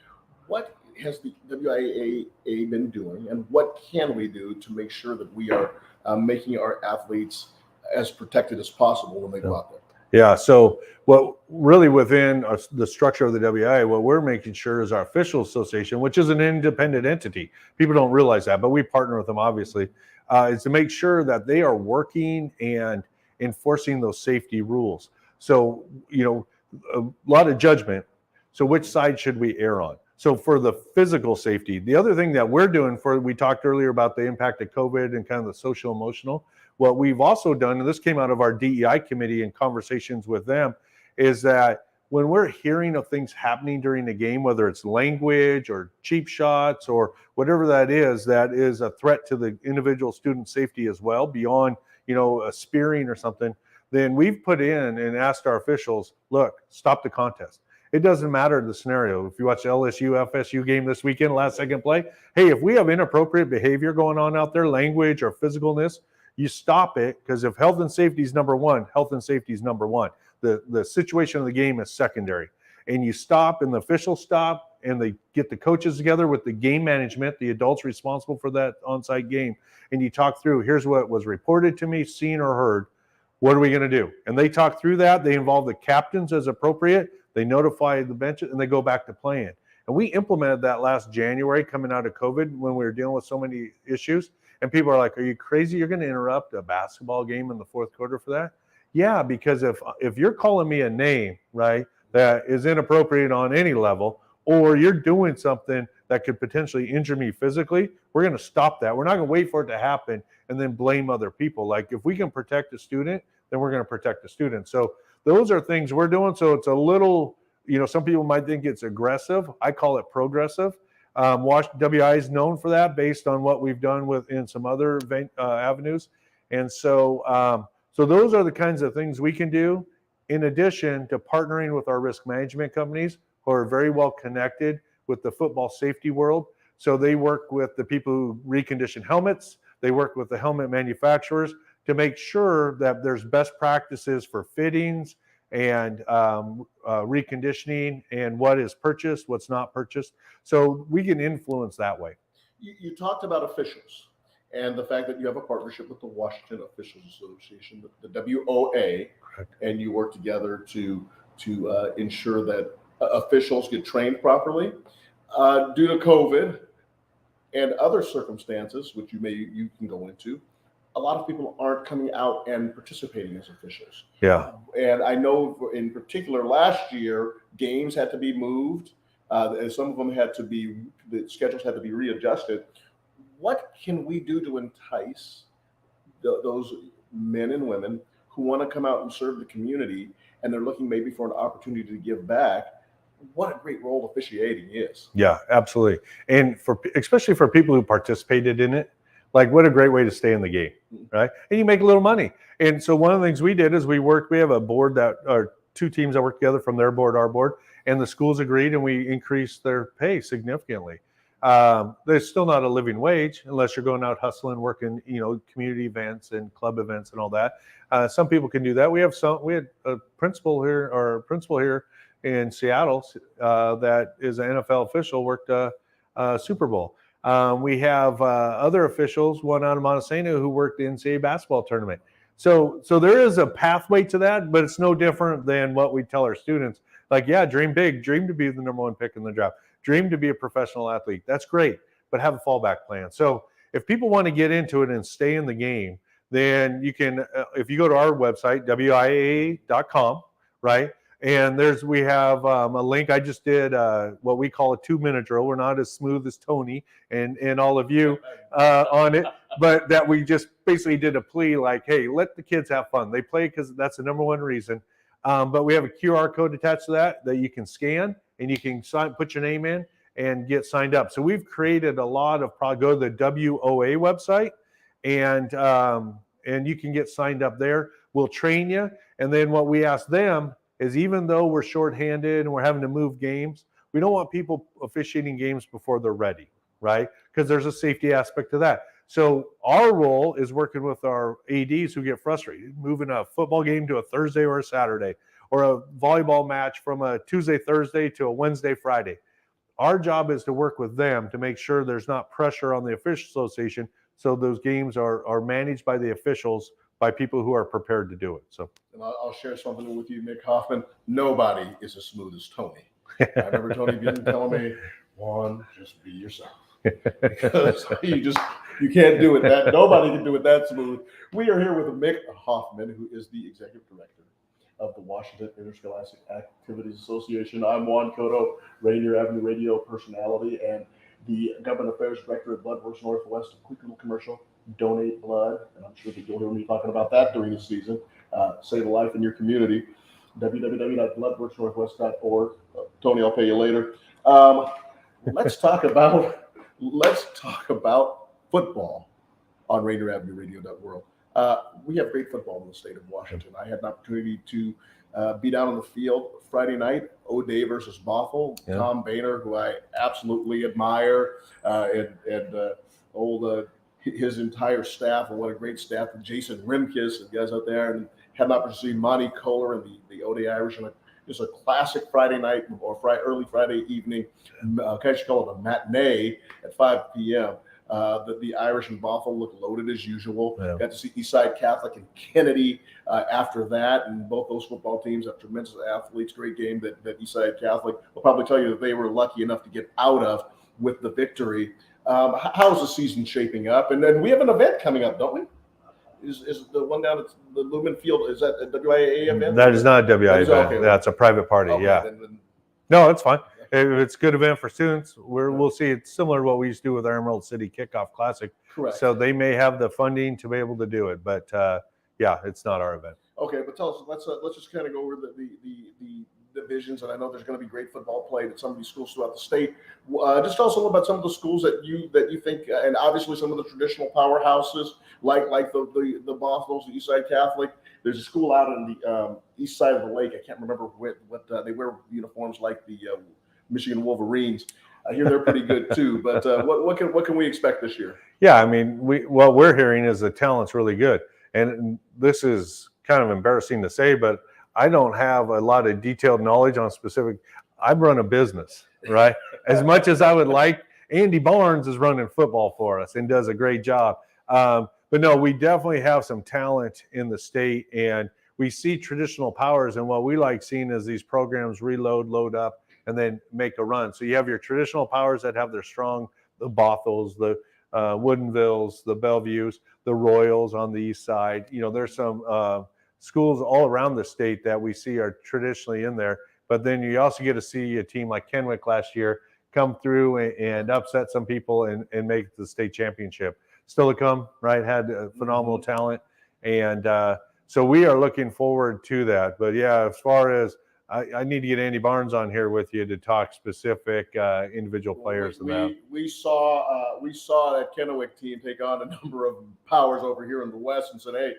What has the WIAA been doing, and what can we do to make sure that we are making our athletes as protected as possible when they go out there? Yeah, so what really within the structure of the WIAA, what we're making sure is our official association, which is an independent entity. People don't realize that, but we partner with them, obviously, is to make sure that they are working and enforcing those safety rules. So, a lot of judgment. So which side should we err on? So for the physical safety, the other thing that we're doing we talked earlier about the impact of COVID and kind of the social emotional. What we've also done, and this came out of our DEI committee and conversations with them, is that when we're hearing of things happening during the game, whether it's language or cheap shots or whatever that is a threat to the individual student safety as well, beyond, a spearing or something, then we've put in and asked our officials, look, stop the contest. It doesn't matter the scenario. If you watch the LSU FSU game this weekend, last second play, hey, if we have inappropriate behavior going on out there, language or physicalness, you stop it, because if health and safety is number one, health and safety is number one. The situation of the game is secondary. And you stop, and the officials stop, and they get the coaches together with the game management, the adults responsible for that on-site game, and you talk through, here's what was reported to me, seen or heard. What are we going to do? And they talk through that. They involve the captains as appropriate. They notify the benches, and they go back to playing. And we implemented that last January coming out of COVID, when we were dealing with so many issues. And people are like, are you crazy? You're going to interrupt a basketball game in the fourth quarter for that? Yeah, because if you're calling me a name, right, that is inappropriate on any level, or you're doing something that could potentially injure me physically, we're going to stop that. We're not going to wait for it to happen and then blame other people. Like, if we can protect a student, then we're going to protect the student. So those are things we're doing. So it's a little, some people might think it's aggressive. I call it progressive. WI is known for that, based on what we've done in some other avenues. And so those are the kinds of things we can do, in addition to partnering with our risk management companies, who are very well connected with the football safety world. So they work with the people who recondition helmets. They work with the helmet manufacturers to make sure that there's best practices for fittings and reconditioning, and what is purchased, what's not purchased. So we can influence that way. You talked about officials and the fact that you have a partnership with the Washington Officials Association, the WOA, correct, and you work together to ensure that officials get trained properly. Due to COVID and other circumstances, which you can go into, a lot of people aren't coming out and participating as officials. Yeah. And I know in particular last year, games had to be moved. And some of them the schedules had to be readjusted. What can we do to entice those men and women who want to come out and serve the community, and they're looking maybe for an opportunity to give back? What a great role officiating is. Yeah, absolutely. And especially for people who participated in it, like, what a great way to stay in the game, right? And you make a little money. And so one of the things we did is we have a board two teams that work together, from their board, our board, and the schools agreed, and we increased their pay significantly. There's still not a living wage unless you're going out hustling, working, community events and club events and all that. Some people can do that. We had a principal here in Seattle that is an NFL official, worked a Super Bowl. We have other officials, one out of Montesano, who worked the NCAA basketball tournament. So there is a pathway to that, but it's no different than what we tell our students. Like, yeah, dream big, dream to be the number one pick in the draft, dream to be a professional athlete. That's great, but have a fallback plan. So if people want to get into it and stay in the game, then you can, if you go to our website, WIAA.com, right? And we have a link. I just did what we call a 2-minute drill. We're not as smooth as Tony and all of you on it, but that we just basically did a plea like, hey, let the kids have fun. They play because that's the number one reason. But we have a QR code attached to that you can scan, and you can put your name in and get signed up. So we've created a lot of go to the WOA website, and you can get signed up there. We'll train you. And then what we ask them is, even though we're shorthanded and we're having to move games, we don't want people officiating games before they're ready, right? Because there's a safety aspect to that. So our role is working with our ADs who get frustrated, moving a football game to a Thursday or a Saturday, or a volleyball match from a Tuesday, Thursday to a Wednesday, Friday. Our job is to work with them to make sure there's not pressure on the official association, so those games are managed by the officials, by people who are prepared to do it. So, and I'll share something with you, Mick Hoffman. Nobody is as smooth as Tony. I remember Tony telling me, Juan, just be yourself. Because you can't do it nobody can do it that smooth. We are here with Mick Hoffman, who is the executive director of the Washington Interscholastic Activities Association. I'm Juan Cotto, Rainier Avenue Radio personality, and the government affairs director at Blood Works Northwest. A quick little commercial: donate blood, and I'm sure that you'll hear me talking about that during the season. Save a life in your community. www.bloodworksnorthwest.org. Tony, I'll pay you later. Let's talk about football on Rainier Avenue Radio.world. We have great football in the state of Washington. I had an opportunity to be down on the field Friday night, O'Day versus Bothell. Yeah. Tom Boehner, who I absolutely admire, his entire staff, and what a great staff, with Jason Rimkus and guys out there, and had an opportunity to see Monty Kohler and the O'Day Irish, and just a classic Friday night or early Friday evening. I should call it a matinee at 5 p.m. The Irish and Bothell look loaded as usual. Yeah. Got to see Eastside Catholic and Kennedy after that, and both those football teams have tremendous athletes. Great game that Eastside Catholic will probably tell you that they were lucky enough to get out of with the victory. How's the season shaping up? And then we have an event coming up, don't we? Is the one down at the Lumen Field, is that a WIAA event? That is not a WIAA event. Okay. That's a private party, okay, yeah. No, it's fine. If it's a good event for students, we'll see. It's similar to what we used to do with our Emerald City Kickoff Classic. Correct. So they may have the funding to be able to do it, but yeah, it's not our event. Okay, but tell us, let's just kind of go over the divisions, and I know there's going to be great football played at some of these schools throughout the state. Just tell us a little about some of the schools that you think, and obviously some of the traditional powerhouses like the Bothells, the Eastside Catholic. There's a school out on the east side of the lake. I can't remember what they wear uniforms like the Michigan Wolverines. I hear they're pretty good too. But what can we expect this year? Yeah, I mean, what we're hearing is the talent's really good, and this is kind of embarrassing to say, but I don't have a lot of detailed knowledge on specific. I run a business, right? As much as I would like, Andy Barnes is running football for us and does a great job. But no, we definitely have some talent in the state, and we see traditional powers. And what we like seeing is these programs reload, load up, and then make a run. So you have your traditional powers that have their strong, the Bothells, the Woodinvilles, the Bellevues, the Royals on the east side. You know, there's some schools all around the state that we see are traditionally in there. But then you also get to see a team like Kennewick last year come through and upset some people and make it to the state championship. Still to come, right? Had phenomenal talent. And so we are looking forward to that. But yeah, as far as I need to get Andy Barnes on here with you to talk specific individual players. We saw that Kennewick team take on a number of powers over here in the West and said, hey,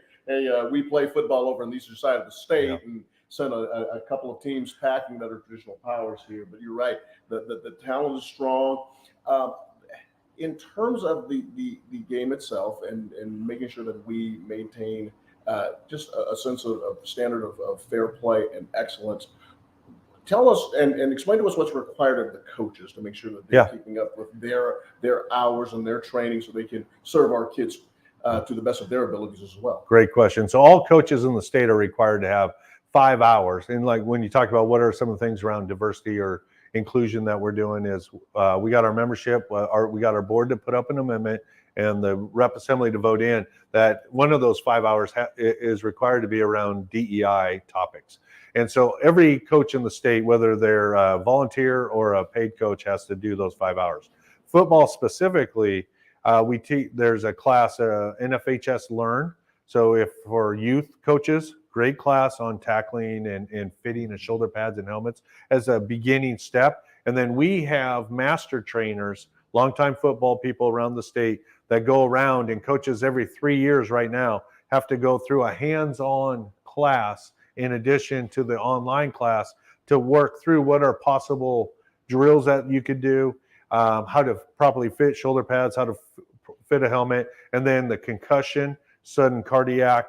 we play football over on the eastern side of the state, yeah, and sent a couple of teams packing that are traditional powers here. But you're right, the talent is strong. in terms of the game itself and making sure that we maintain just a sense of standard of fair play and excellence, tell us and explain to us what's required of the coaches to make sure that they're keeping up with their hours and their training so they can serve our kids to the best of their abilities as well. Great question. So all coaches in the state are required to have 5 hours. And like when you talk about what are some of the things around diversity or inclusion that we're doing is we got our membership, we got our board to put up an amendment and the rep assembly to vote in that one of those 5 hours is required to be around DEI topics. And so every coach in the state, whether they're a volunteer or a paid coach, has to do those 5 hours. Football specifically, there's a class, NFHS Learn. So if for youth coaches, great class on tackling and fitting and shoulder pads and helmets as a beginning step. And then we have master trainers, longtime football people around the state that go around, and coaches every 3 years right now have to go through a hands-on class in addition to the online class to work through what are possible drills that you could do, how to properly fit shoulder pads, how to fit a helmet, and then the concussion, sudden cardiac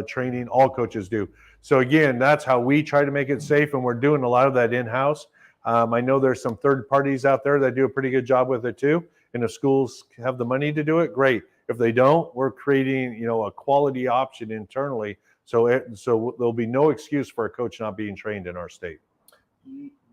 training, all coaches do. So again, that's how we try to make it safe, and we're doing a lot of that in-house. I know there's some third parties out there that do a pretty good job with it too, and if schools have the money to do it, great. If they don't, we're creating a quality option internally, so there'll be no excuse for a coach not being trained in our state.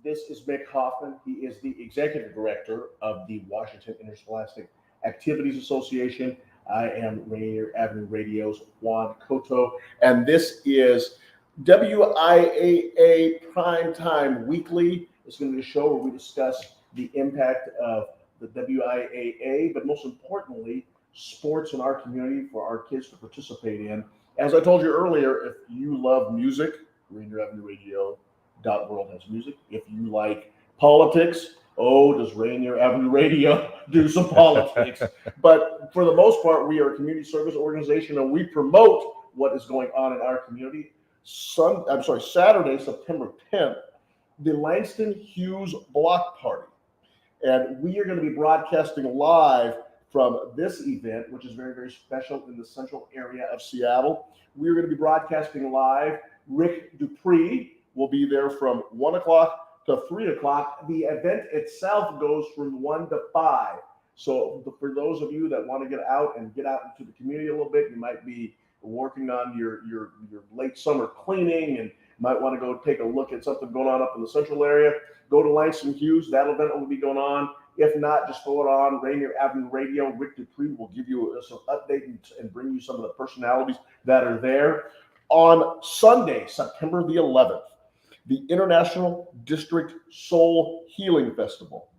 This is Mick Hoffman. He is the executive director of the Washington Interscholastic Activities Association. I am Rainier Avenue Radio's Juan Cotto, and this is WIAA Primetime Weekly. It's going to be a show where we discuss the impact of the WIAA, but most importantly, sports in our community for our kids to participate in. As I told you earlier, if you love music, Rainier Avenue Radio.world has music. If you like politics, does Rainier Avenue Radio do some politics? But for the most part, we are a community service organization, and we promote what is going on in our community. Saturday, September 10th, the Langston Hughes Block Party. And we are going to be broadcasting live from this event, which is very, very special in the central area of Seattle. We're going to be broadcasting live. Rick Dupree will be there from 1 o'clock to 3 o'clock. The event itself goes from 1 to 5. So for those of you that want to get out into the community a little bit, you might be working on your late summer cleaning and might want to go take a look at something going on up in the central area. Go to Langston Hughes. That event will be going on. If not, just throw it on Rainier Avenue Radio. Rick Dupree will give you some update and bring you some of the personalities that are there. On Sunday, September the 11th, the International District Soul Healing Festival.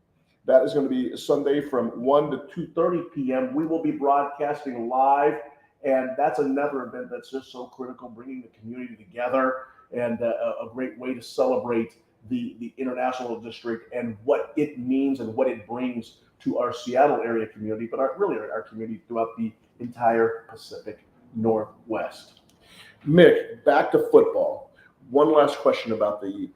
That is going to be Sunday from 1 to 2:30 p.m. We will be broadcasting live, and that's another event that's just so critical, bringing the community together, and a great way to celebrate the International District and what it means and what it brings to our Seattle area community, but our community throughout the entire Pacific Northwest. Mick, back to football. One last question about the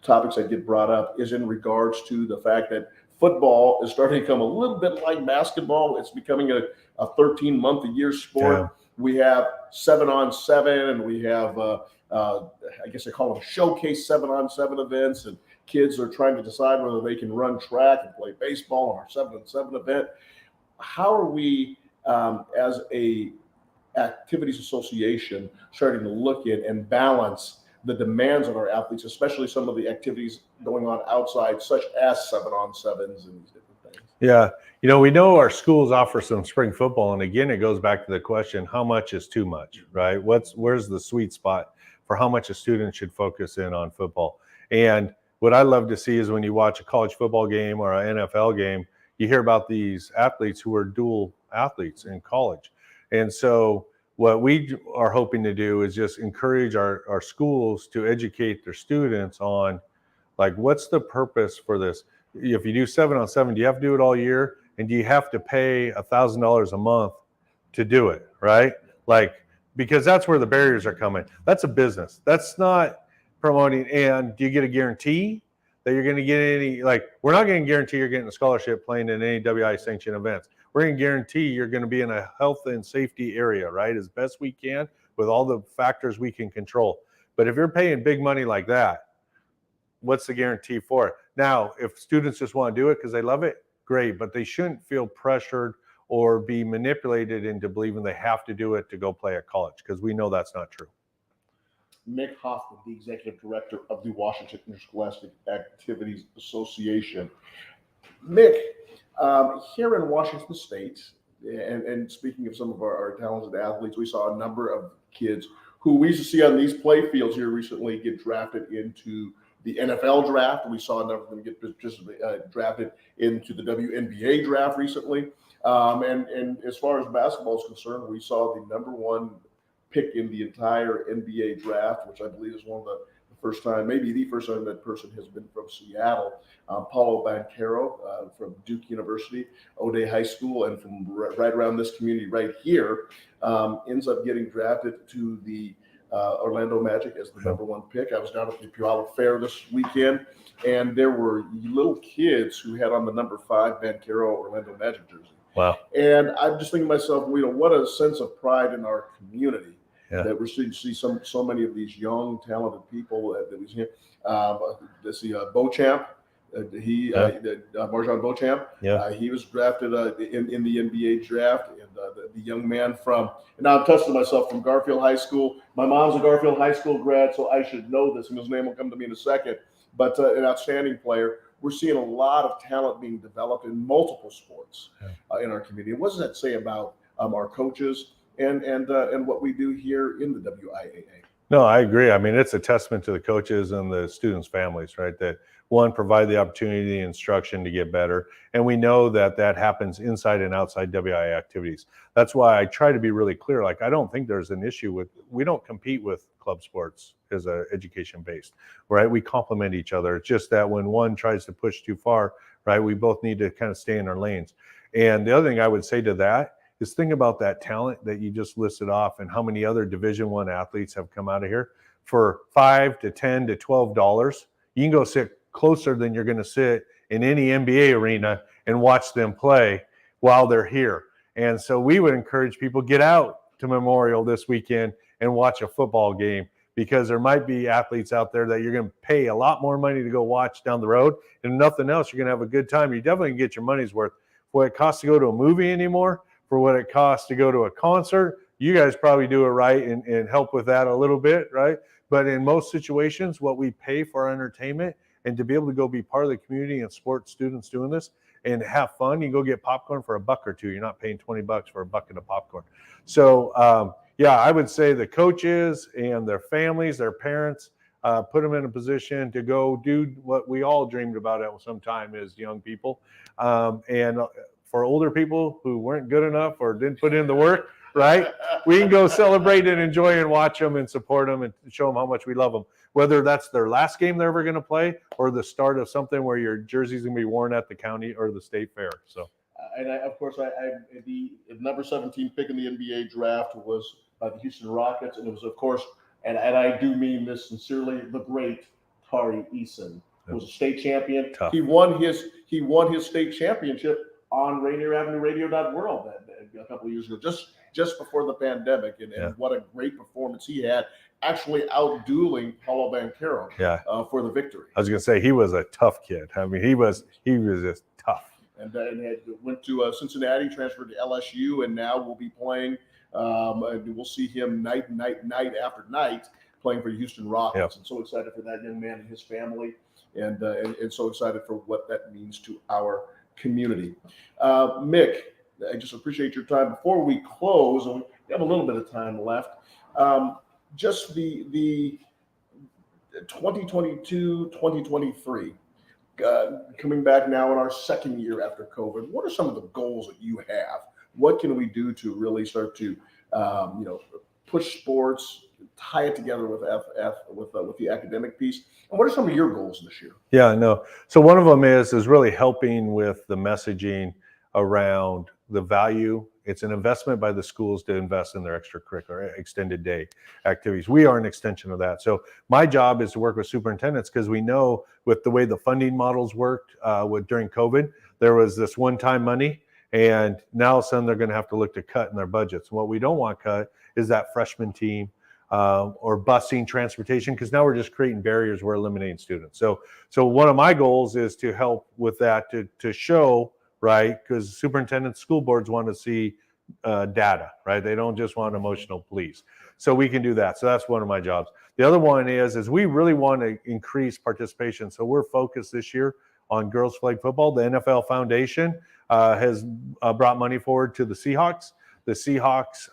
topics that get brought up is in regards to the fact that football is starting to become a little bit like basketball. It's becoming a 13-month-a-year sport. Yeah. We have 7-on-7, and we have, I guess they call them showcase 7-on-7 events, and kids are trying to decide whether they can run track and play baseball on our 7-on-7 event. How are we, as a activities association, starting to look at and balance the demands on our athletes, especially some of the activities going on outside, such as 7-on-7s and these different things? Yeah. We know our schools offer some spring football. And again, it goes back to the question, how much is too much, right? Where's the sweet spot for how much a student should focus in on football? And what I love to see is when you watch a college football game or an NFL game, you hear about these athletes who are dual athletes in college. And so what we are hoping to do is just encourage our schools to educate their students on, like, what's the purpose for this? If you do 7-on-7, do you have to do it all year? And do you have to pay $1,000 a month to do it, right? Like, because that's where the barriers are coming. That's a business. That's not promoting. And do you get a guarantee that you're going to get any, like, we're not going to guarantee you're getting a scholarship playing in any WIAA sanctioned events. We're going to guarantee you're going to be in a health and safety area, right, as best we can with all the factors we can control. But if you're paying big money like that, what's the guarantee for it? Now, if students just want to do it because they love it, great, but they shouldn't feel pressured or be manipulated into believing they have to do it to go play at college, because we know that's not true. Mick Hoffman, the executive director of the Washington Interscholastic Activities Association. Mick, here in Washington State, and speaking of some of our talented athletes, we saw a number of kids who we used to see on these play fields here recently get drafted into the NFL draft. We saw a number of them get drafted into the WNBA draft recently. And as far as basketball is concerned, we saw the number one pick in the entire NBA draft, which I believe is one of the first time, maybe the first time that person has been from Seattle. Paulo Banchero from Duke University, O'Day High School, and from right around this community right here, ends up getting drafted to the Orlando Magic as the number one pick. I was down at the Puyallup Fair this weekend, and there were little kids who had on the number 5 Banchero Orlando Magic jersey. Wow. And I'm just thinking to myself, what a sense of pride in our community that we're seeing so many of these young, talented people that we see. Let's see, Beauchamp. Marjan Beauchamp. He was drafted in the NBA draft, and the young man from, and now I'm testing myself, from Garfield High School. My mom's a Garfield High School grad, so I should know this, and his name will come to me in a second. But an outstanding player. We're seeing a lot of talent being developed in multiple sports in our community. What does that say about our coaches and what we do here in the WIAA? No, I agree. I mean, it's a testament to the coaches and the students' families, right? That one, provide the opportunity, the instruction to get better. And we know that that happens inside and outside WIAA activities. That's why I try to be really clear. Like, I don't think there's an issue with, we don't compete with club sports as a education based, right? We complement each other. It's just that when one tries to push too far, right, we both need to kind of stay in our lanes. And the other thing I would say to that is think about that talent that you just listed off and how many other Division I athletes have come out of here for $5 to $10 to $12. You can go sit closer than you're going to sit in any NBA arena and watch them play while they're here. And so we would encourage people, get out to Memorial this weekend and watch a football game, because there might be athletes out there that you're going to pay a lot more money to go watch down the road. And if nothing else, you're going to have a good time. You definitely can get your money's worth. For what it costs to go to a movie anymore, for what it costs to go to a concert, you guys probably do it right and help with that a little bit, right? But in most situations, what we pay for our entertainment, and to be able to go be part of the community and support students doing this and have fun, you go get popcorn for $1 or $2. You're not paying $20 for a bucket of popcorn. So, yeah, I would say the coaches and their families, their parents, put them in a position to go do what we all dreamed about at some time as young people. And for older people who weren't good enough or didn't put in the work, right, we can go celebrate and enjoy and watch them and support them and show them how much we love them. Whether that's their last game they're ever going to play or the start of something where your jersey's going to be worn at the county or the state fair. So. And the number 17 pick in the NBA draft was by the Houston Rockets, and it was, of course, and I do mean this sincerely, the great Tari Eason, who was a state champion. Tough. He won his state championship on Rainier Avenue Radio.world a couple of years ago, just before the pandemic, and what a great performance he had, actually outdueling Paulo Banchero for the victory. I was going to say, he was a tough kid. I mean, he was just tough. And went to Cincinnati, transferred to LSU, and now will be playing. And we'll see him night after night playing for Houston Rockets. And so excited for that young man and his family, and so excited for what that means to our community. Mick, I just appreciate your time. Before we close, and we have a little bit of time left, just the 2022-2023. Coming back now in our second year after COVID, what are some of the goals that you have? What can we do to really start to, push sports, tie it together with the academic piece? And what are some of your goals this year? Yeah, no. So one of them is really helping with the messaging around the value It's an investment by the schools to invest in their extracurricular extended day activities. We are an extension of that. So my job is to work with superintendents, because we know with the way the funding models worked during COVID, there was this one-time money, and now all of a sudden they're going to have to look to cut in their budgets. What we don't want cut is that freshman team or busing, transportation, because now we're just creating barriers. We're eliminating students. So one of my goals is to help with that, to show, right, because superintendents, school boards want to see data, right? They don't just want emotional pleas. So we can do that. So that's one of my jobs. The other one is we really want to increase participation. So we're focused this year on girls flag football. The NFL Foundation has brought money forward to the Seahawks. The Seahawks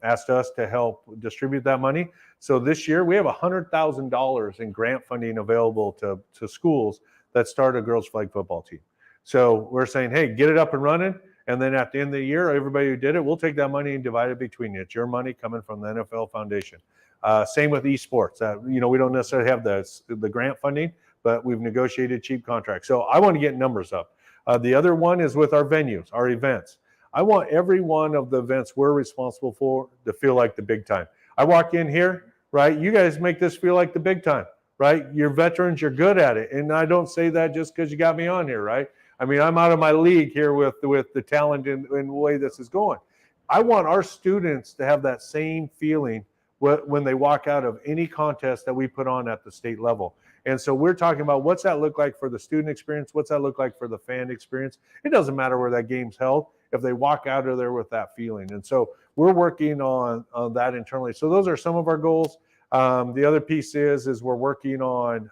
asked us to help distribute that money. So this year we have $100,000 in grant funding available to schools that start a girls flag football team. So we're saying, hey, get it up and running. And then at the end of the year, everybody who did it, we'll take that money and divide it between you. It's your money coming from the NFL Foundation. Same with esports. We don't necessarily have the grant funding, but we've negotiated cheap contracts. So I want to get numbers up. The other one is with our venues, our events. I want every one of the events we're responsible for to feel like the big time. I walk in here, right? You guys make this feel like the big time, right? You're veterans, you're good at it. And I don't say that just because you got me on here, right? I mean, I'm out of my league here with the talent and the way this is going. I want our students to have that same feeling when they walk out of any contest that we put on at the state level. And so we're talking about what's that look like for the student experience? What's that look like for the fan experience? It doesn't matter where that game's held if they walk out of there with that feeling. And so we're working on that internally. So those are some of our goals. The other piece is we're working on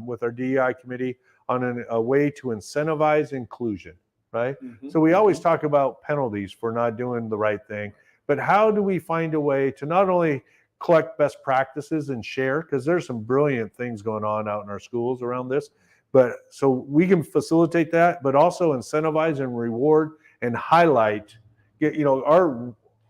with our DEI committee on a way to incentivize inclusion, right? Mm-hmm. So we always talk about penalties for not doing the right thing, but how do we find a way to not only collect best practices and share, because there's some brilliant things going on out in our schools around this, but so we can facilitate that, but also incentivize and reward and highlight,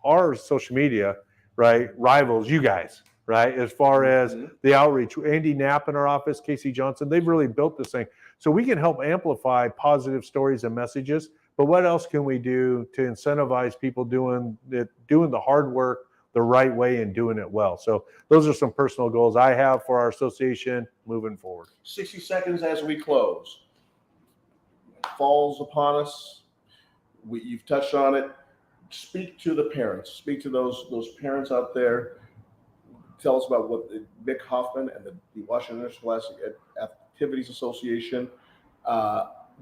our social media, right, rivals you guys, right, as far as the outreach. Andy Knapp in our office, Casey Johnson, they've really built this thing. So we can help amplify positive stories and messages, but what else can we do to incentivize people doing the hard work the right way and doing it well? So those are some personal goals I have for our association moving forward. 60 seconds as we close. Falls upon us. You've touched on it. Speak to the parents. Speak to those parents out there. Tell us about what Mick Hoffman and the Washington Interscholastic Activities Association,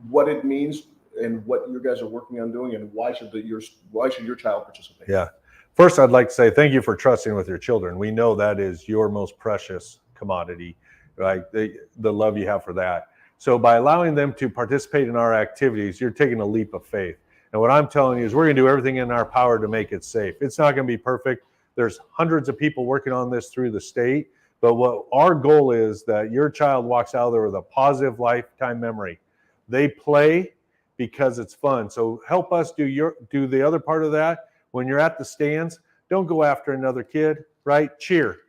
what it means and what you guys are working on doing, and why should your child participate? Yeah. First, I'd like to say thank you for trusting with your children. We know that is your most precious commodity, right? The love you have for that. So by allowing them to participate in our activities, you're taking a leap of faith. And what I'm telling you is we're going to do everything in our power to make it safe. It's not going to be perfect. There's hundreds of people working on this through the state. But what our goal is that your child walks out there with a positive lifetime memory. They play because it's fun. So help us do the other part of that. When you're at the stands, don't go after another kid, right? Cheer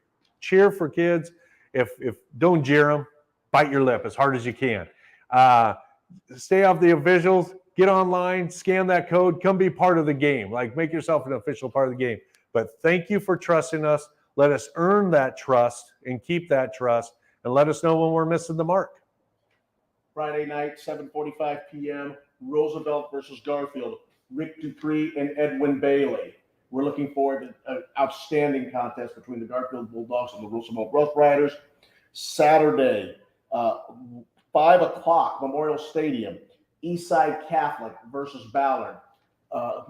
for kids. If don't jeer them, bite your lip as hard as you can. Stay off the visuals, get online, scan that code, come be part of the game. Like, make yourself an official part of the game. But thank you for trusting us. Let us earn that trust and keep that trust, and let us know when we're missing the mark. Friday night, 7:45 p.m., Roosevelt versus Garfield. Rick Dupree and Edwin Bailey. We're looking forward to an outstanding contest between the Garfield Bulldogs and the Roosevelt Rough Riders. Saturday, 5 o'clock, Memorial Stadium, Eastside Catholic versus Ballard.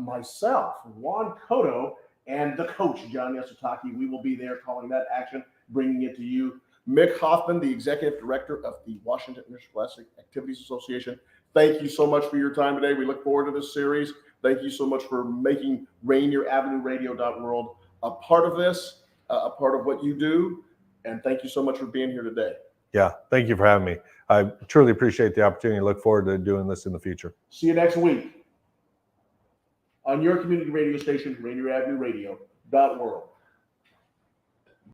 Myself, Juan Cotto, and the coach, John Yasutaki, we will be there calling that action, bringing it to you. Mick Hoffman, the executive director of the Washington Interscholastic Activities Association. Thank you so much for your time today. We look forward to this series. Thank you so much for making Rainier Avenue Radio.world a part of this, a part of what you do. And thank you so much for being here today. Yeah, thank you for having me. I truly appreciate the opportunity. Look forward to doing this in the future. See you next week on your community radio station, Rainier Avenue Radio.world.